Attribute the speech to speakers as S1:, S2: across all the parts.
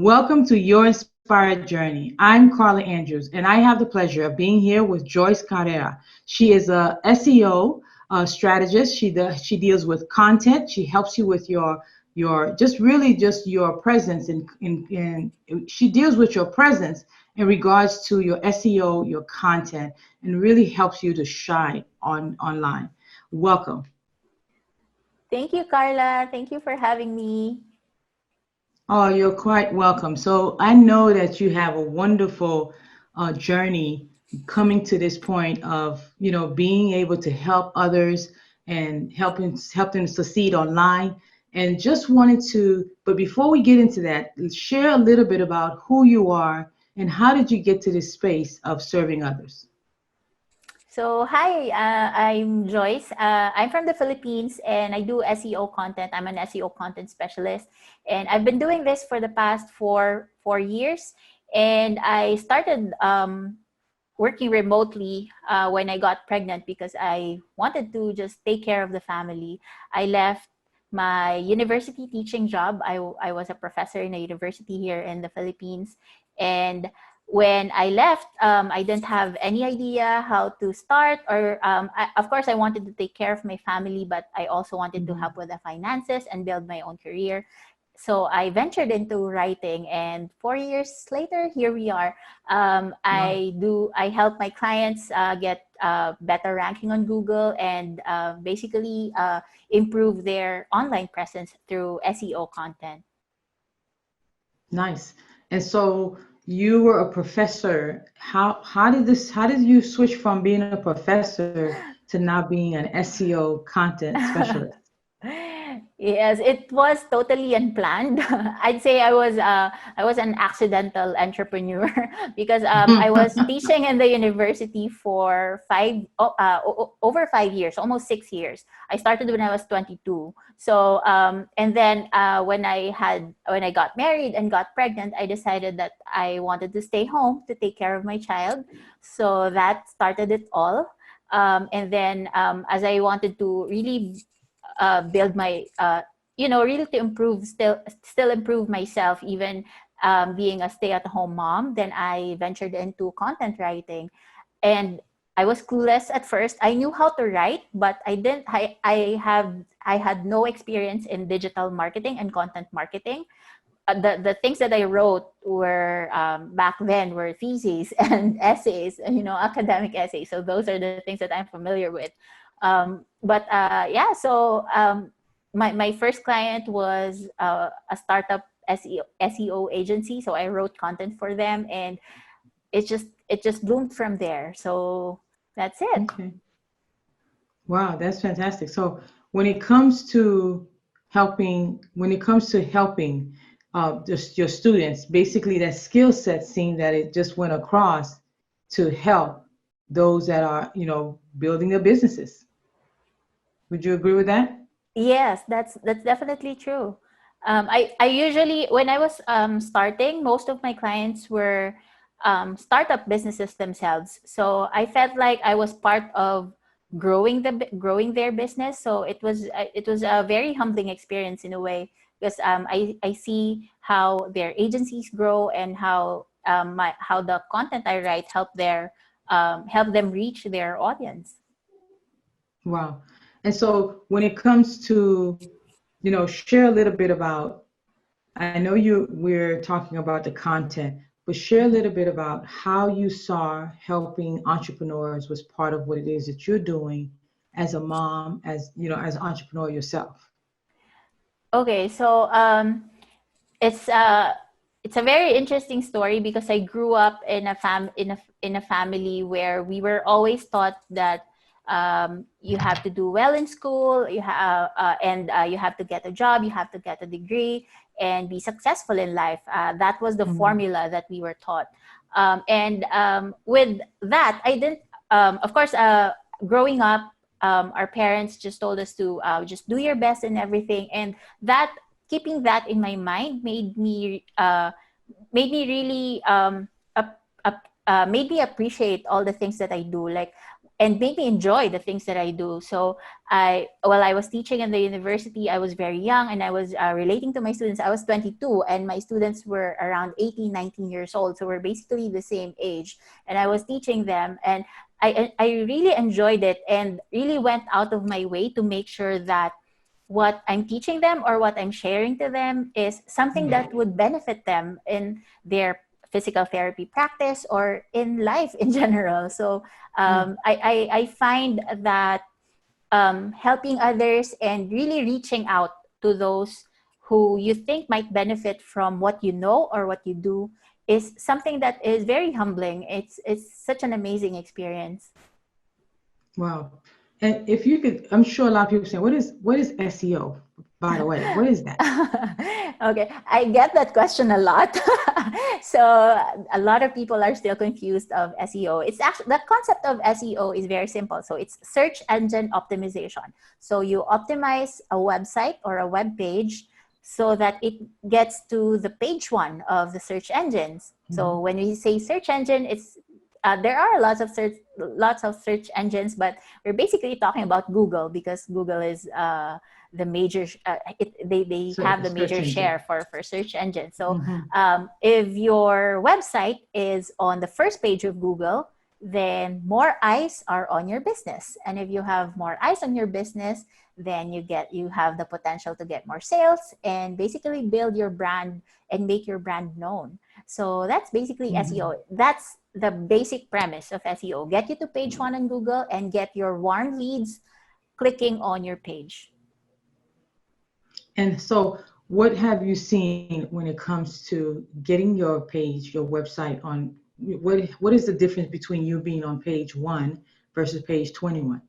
S1: Welcome to Your Inspired Journey. I'm Carla Andrews, and I have the pleasure of being here with Joice Carrera. She is a SEO strategist. She deals with content. She helps you with your just really just your presence in she deals with your presence in regards to your SEO, your content, and really helps you to shine online. Welcome.
S2: Thank you, Carla. Thank you for having me.
S1: Oh, you're quite welcome. So I know that you have a wonderful journey coming to this point of, being able to help others and help them succeed online. And just wanted to, but before we get into that, share a little bit about who you are and how did you get to this space of serving others?
S2: So, hi, I'm Joyce. I'm from the Philippines and I do SEO content. I'm an SEO content specialist, and I've been doing this for the past four years. And I started working remotely when I got pregnant because I wanted to just take care of the family. I left my university teaching job. I was a professor in a university here in the Philippines. And when I left, I didn't have any idea how to start, or of course, I wanted to take care of my family, but I also wanted to
S1: Mhm.
S2: help with the finances and build my own career. So I ventured into writing, and 4 years later, here we are.
S1: Wow.
S2: I help my clients get better ranking on Google and basically improve their online presence through SEO content.
S1: Nice. And so you were a professor. How did you switch from being a professor to now being an SEO content specialist?
S2: Yes, it was totally unplanned. I'd say I was an accidental entrepreneur because I was teaching in the university for over 5 years, almost 6 years. I started when I was 22. So and then when I got married and got pregnant, I decided that I wanted to stay home to take care of my child. So that started it all. And then as I wanted to really build my really to improve, still improve myself, even being a stay-at-home mom, then I ventured into content writing. And I was clueless at first. I knew how to write, but I had no experience in digital marketing and content marketing. The things that I wrote were back then were theses and essays, academic essays. So those are the things that I'm familiar with. But yeah, so my first client was a startup SEO agency. So I wrote content for them, and it just bloomed from there. So that's it.
S1: Okay. Wow, that's fantastic. So when it comes to helping just your students, basically that skill set seemed that it just went across to help those that are, building their businesses. Would you agree with that?
S2: Yes, that's definitely true. I usually, when I was starting, most of my clients were startup businesses themselves. So I felt like I was part of growing their business. So it was a very humbling experience in a way, because I see how their agencies grow, and how the content I write help them reach their audience.
S1: Wow. And so when it comes to, share a little bit about, I know we're talking about the content, but share a little bit about how you saw helping entrepreneurs was part of what it is that you're doing as a mom, as an entrepreneur yourself.
S2: Okay, so it's it's a very interesting story because I grew up in a family where we were always taught that you have to do well in school, and you have to get a job, you have to get a degree, and be successful in life. That was the
S1: Mm,
S2: formula that we were taught, and with that, I didn't. Of course, growing up, our parents just told us to just do your best in everything, and that keeping that in my mind made me really made me appreciate all the things that I do. Like and made me enjoy the things that I do. So while I was teaching in the university, I was very young, and I was relating to my students. I was 22 and my students were around 18, 19 years old. So we're basically the same age, and I was teaching them, and I really enjoyed it and really went out of my way to make sure that what I'm teaching them or what I'm sharing to them is something that would benefit them in their physical therapy practice or in life in general. So I find that helping others and really reaching out to those who you think might benefit from what you know or what you do is something that is very humbling. It's such an amazing experience.
S1: Wow. And if you could, I'm sure a lot of people say, what is SEO, by the way? What is that?
S2: Okay, I get that question a lot. So a lot of people are still confused of SEO. It's actually, the concept of SEO is very simple. So it's search engine optimization. So you optimize a website or a web page so that it gets to the page one of the search engines. So
S1: Mhm.
S2: when we say search engine, it's there are lots of search engines, but we're basically talking about Google because Google is the major they
S1: So
S2: have the
S1: search
S2: major
S1: engine.
S2: share for search engine. So
S1: Hmm.
S2: if your website is on the first page of Google, then more eyes are on your business, and if you have more eyes on your business, then you have the potential to get more sales and basically build your brand and make your brand known. So that's basically
S1: Hmm.
S2: SEO. That's the basic premise of SEO. Get you to page one on Google and get your warm leads clicking on your page.
S1: And so, what have you seen when it comes to getting your page, your website on? What is the difference between you being on page one versus page 21?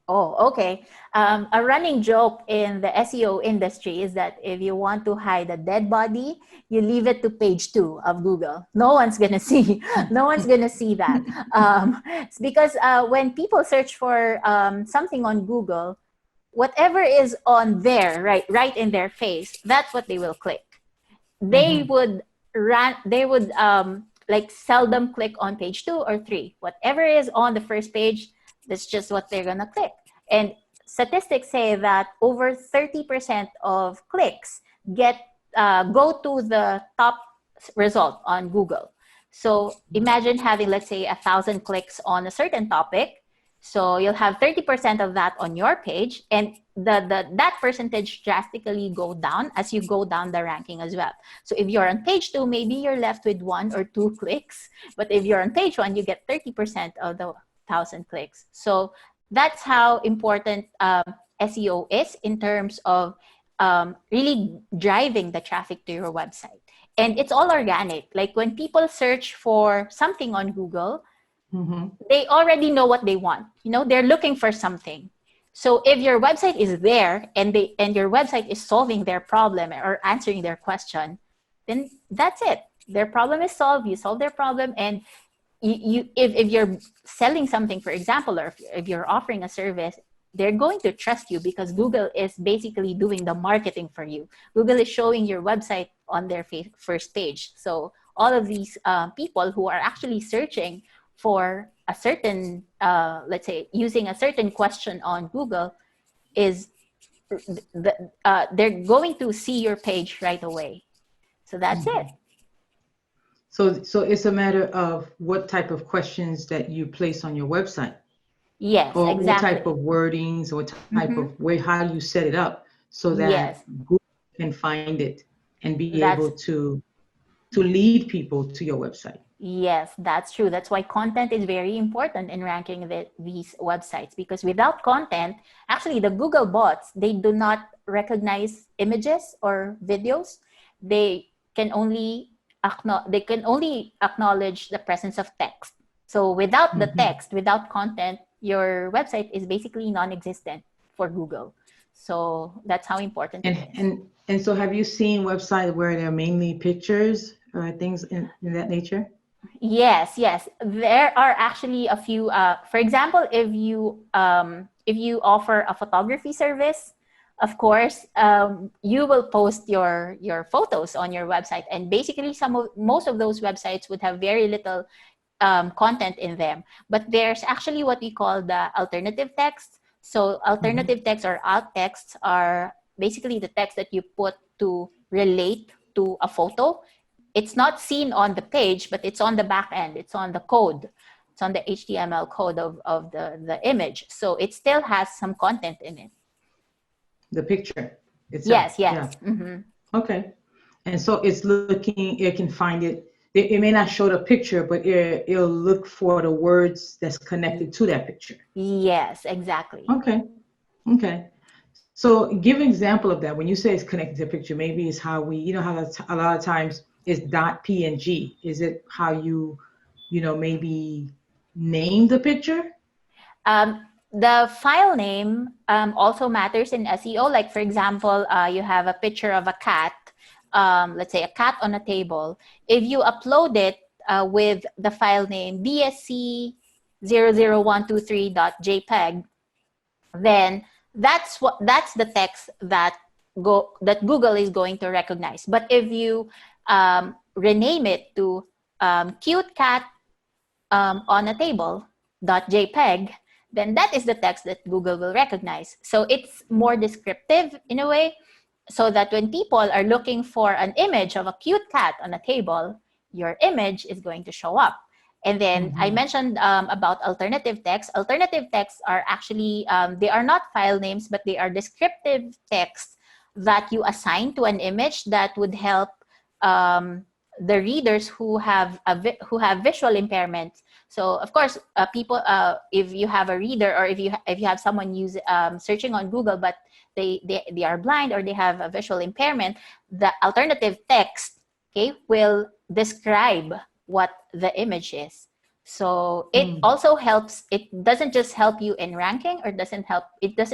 S2: Oh, okay. A running joke in the SEO industry is that if you want to hide a dead body, you leave it to page two of Google. No one's gonna see. No one's gonna see that. It's because when people search for something on Google, whatever is on there, right in their face, that's what they will click. They
S1: Hmm.
S2: would like seldom click on page two or three. Whatever is on the first page, that's just what they're gonna click. And statistics say that over 30% of clicks get go to the top result on Google. So imagine having, let's say, 1,000 clicks on a certain topic. So you'll have 30% of that on your page, and that percentage drastically go down as you go down the ranking as well. So if you're on page two, maybe you're left with 1 or 2 clicks, but if you're on page one, you get 30% of the 1,000 clicks. So that's how important SEO is in terms of really driving the traffic to your website. And it's all organic. Like when people search for something on Google,
S1: Hmm.
S2: they already know what they want. They're looking for something. So if your website is there and your website is solving their problem or answering their question, then that's it. Their problem is solved. You solve their problem, and if you're selling something, for example, or if you're offering a service, they're going to trust you because Google is basically doing the marketing for you. Google is showing your website on their first page. So all of these people who are actually searching for a certain, let's say, using a certain question on Google, is they're going to see your page right away. So that's it.
S1: Hmm. So it's a matter of what type of questions that you place on your website,
S2: Yes,
S1: or what type
S2: exactly.
S1: of wordings, or type of
S2: Mm-hmm.
S1: way how you set it up so that
S2: Yes,
S1: Google can find it and be able
S2: that's
S1: to lead people to your website.
S2: yes, that's true. That's why content is very important in ranking these websites, because without content, actually the Google bots, they do not recognize images or videos. They can only acknowledge the presence of text. So without the
S1: Hmm.
S2: text, without content, your website is basically non-existent for Google. So that's how important it
S1: And
S2: is.
S1: and and so have you seen websites where they're mainly pictures or things in that nature?
S2: Yes, yes. There are actually a few. For example, if you offer a photography service, of course, you will post your photos on your website, and basically, most of those websites would have very little content in them. But there's actually what we call the alternative text. So alternative text or alt texts are basically the text that you put to relate to a photo. It's not seen on the page, but it's on the back end. It's on the code. It's on the HTML code of the image. So it still has some content in it.
S1: The picture itself.
S2: Yes,
S1: Yeah.
S2: yes. Mm-hmm.
S1: Okay. And so it's looking, it can find it. It may not show the picture, but it'll look for the words that's connected to that picture.
S2: Yes, exactly.
S1: Okay. Okay. So give an example of that. When you say it's connected to a picture, maybe it's how we, how a lot of times it's .png. Is it how you, maybe name the picture?
S2: The file name also matters in SEO. Like, for example, you have a picture of a cat, let's say a cat on a table. If you upload it with the file name bsc00123.jpg, then that's the text that Google is going to recognize. But if you rename it to cute cat on a table.jpg, then that is the text that Google will recognize. So it's more descriptive in a way, so that when people are looking for an image of a cute cat on a table, your image is going to show up. And then I mentioned about alternative text. Alternative texts are actually, they are not file names, but they are descriptive texts that you assign to an image that would help the readers who have visual impairment. So of course, people, if you have a reader, or if you have someone searching on Google, but they are blind or they have a visual impairment, the alternative text, okay, will describe what the image is. So it also helps. It doesn't just help you in ranking, or it doesn't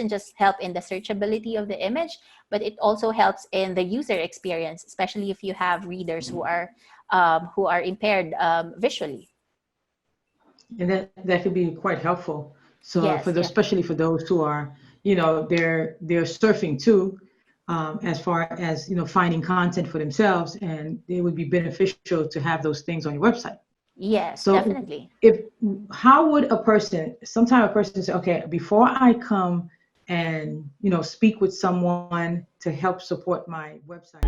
S2: just help in the searchability of the image, but it also helps in the user experience, especially if you have readers who are impaired visually.
S1: And that could be quite helpful. So
S2: Yes, yeah.
S1: especially for those who are, they're surfing too, as far as finding content for themselves, and it would be beneficial to have those things on your website.
S2: Yes,
S1: So
S2: definitely.
S1: if how would sometimes a person say, okay, before I come and speak with someone to help support my website,